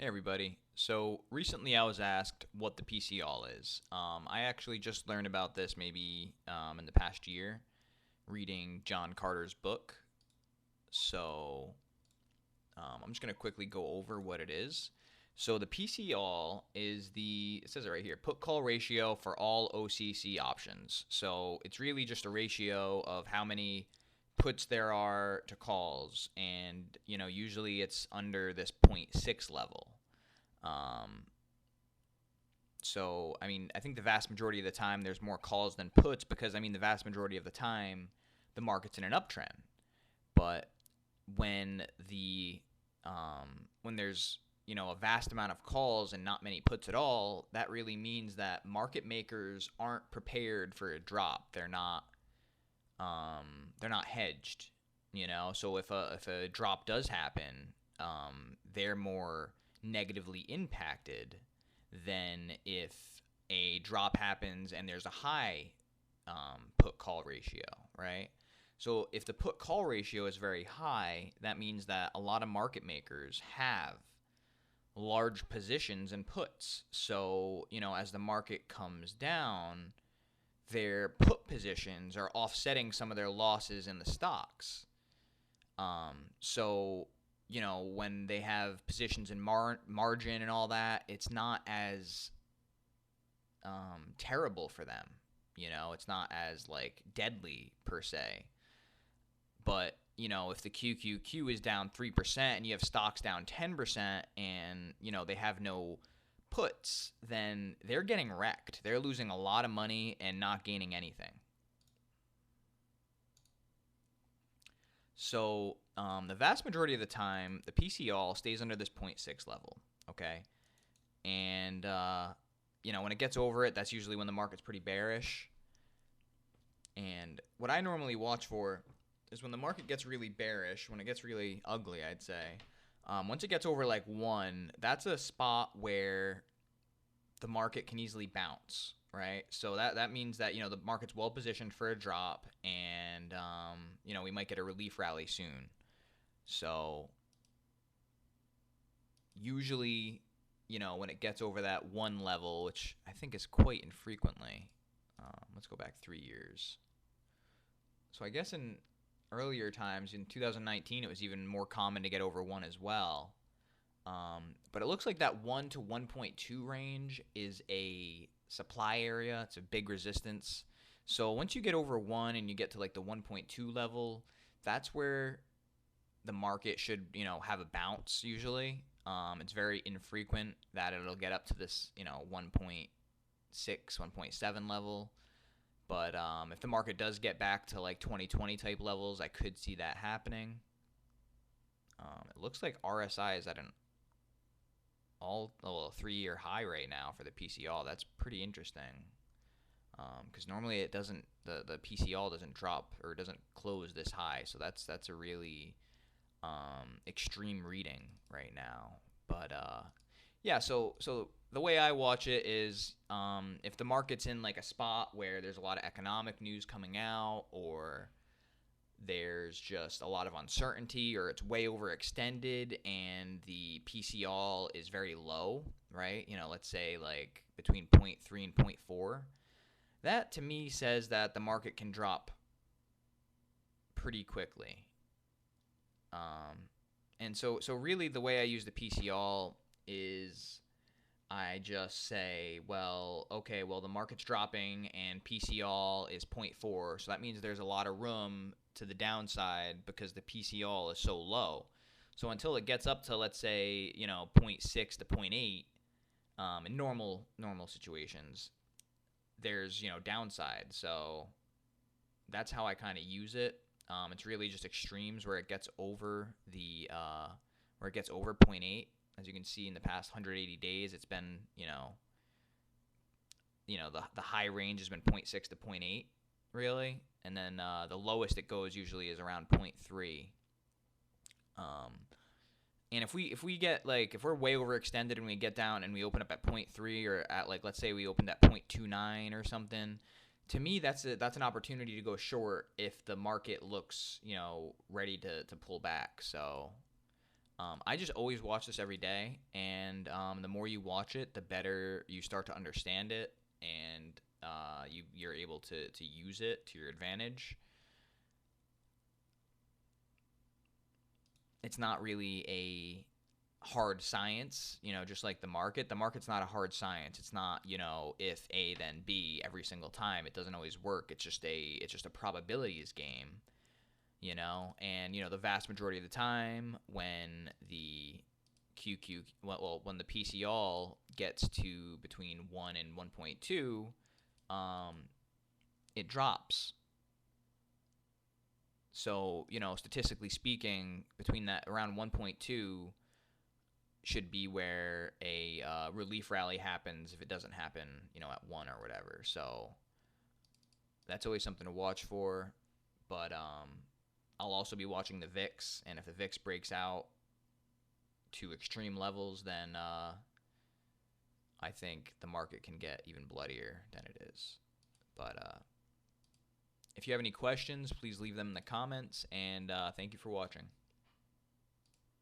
Hey everybody. So recently I was asked what the PCALL is. I actually just learned about this maybe in the past year reading John Carter's book. So I'm just going to quickly go over what it is. So the PCALL is it says it right here, put call ratio for all OCC options. So it's really just a ratio of how many puts there are to calls. And, usually it's under this zero point 0.6 level. Um, I think the vast majority of the time there's more calls than puts because, the vast majority of the time the market's in an uptrend. But when when there's a vast amount of calls and not many puts at all, that really means that market makers aren't prepared for a drop. They're not hedged. So if a drop does happen, they're more negatively impacted than if a drop happens and there's a high put call ratio, right? So if the put call ratio is very high, that means that a lot of market makers have large positions in puts. So, as the market comes down, their put positions are offsetting some of their losses in the stocks. So, when they have positions in margin and all that, it's not as terrible for them. It's not as deadly per se. But if the QQQ is down 3% and you have stocks down 10% and they have no puts, then they're getting wrecked. They're losing a lot of money and not gaining anything. So the vast majority of the time, the PCALL stays under this 0.6 level, okay? And, when it gets over it, that's usually when the market's pretty bearish. And what I normally watch for is when the market gets really bearish, when it gets really ugly, I'd say. Once it gets over 1, that's a spot where the market can easily bounce, right? So that means that the market's well positioned for a drop, and we might get a relief rally soon. So usually, when it gets over that 1 level, which I think is quite infrequently, let's go back 3 years. So I guess in earlier times, in 2019, it was even more common to get over 1 as well. But it looks like that 1 to 1.2 range is a supply area. It's a big resistance. So once you get over 1 and you get to the 1.2 level, that's where the market should, have a bounce usually. It's very infrequent that it'll get up to this, 1.6, 1.7 level. But if the market does get back to 2020 type levels, I could see that happening. It looks like RSI is at an all 3-year high right now for the PCALL. That's pretty interesting. Because normally it doesn't, the PCALL doesn't drop or doesn't close this high. So that's a really extreme reading right now. But yeah, so the way I watch it is if the market's in a spot where there's a lot of economic news coming out, or there's just a lot of uncertainty, or it's way overextended and the PCALL is very low, right? Let's say between 0.3 and 0.4. That to me says that the market can drop pretty quickly. And so really the way I use the PCALL is I just say, well, okay, the market's dropping and PCALL is 0.4, so that means there's a lot of room to the downside because the PCALL is so low. So until it gets up to, let's say, 0.6 to 0.8, in normal situations, there's, downside. So that's how I kind of use it. It's really just extremes where it gets over 0.8. As you can see in the past 180 days, it's been, the high range has been 0.6 to 0.8, really. And then the lowest it goes usually is around 0.3. And if we get if we're way overextended and we get down and we open up at 0.3 or at let's say we opened at 0.29 or something, to me that's an opportunity to go short if the market looks ready to pull back. So I just always watch this every day, and the more you watch it, the better you start to understand it, and you're able to use it to your advantage. It's not really a hard science, just like the market. The market's not a hard science. It's not, if A then B every single time. It doesn't always work. It's just a probabilities game, and the vast majority of the time when the when the PCALL gets to between 1 and 1.2, it drops. So, statistically speaking, between that around 1.2 should be where a relief rally happens if it doesn't happen, at 1 or whatever. So that's always something to watch for. But I'll also be watching the VIX, and if the VIX breaks out to extreme levels, then I think the market can get even bloodier than it is. But if you have any questions, please leave them in the comments, and thank you for watching.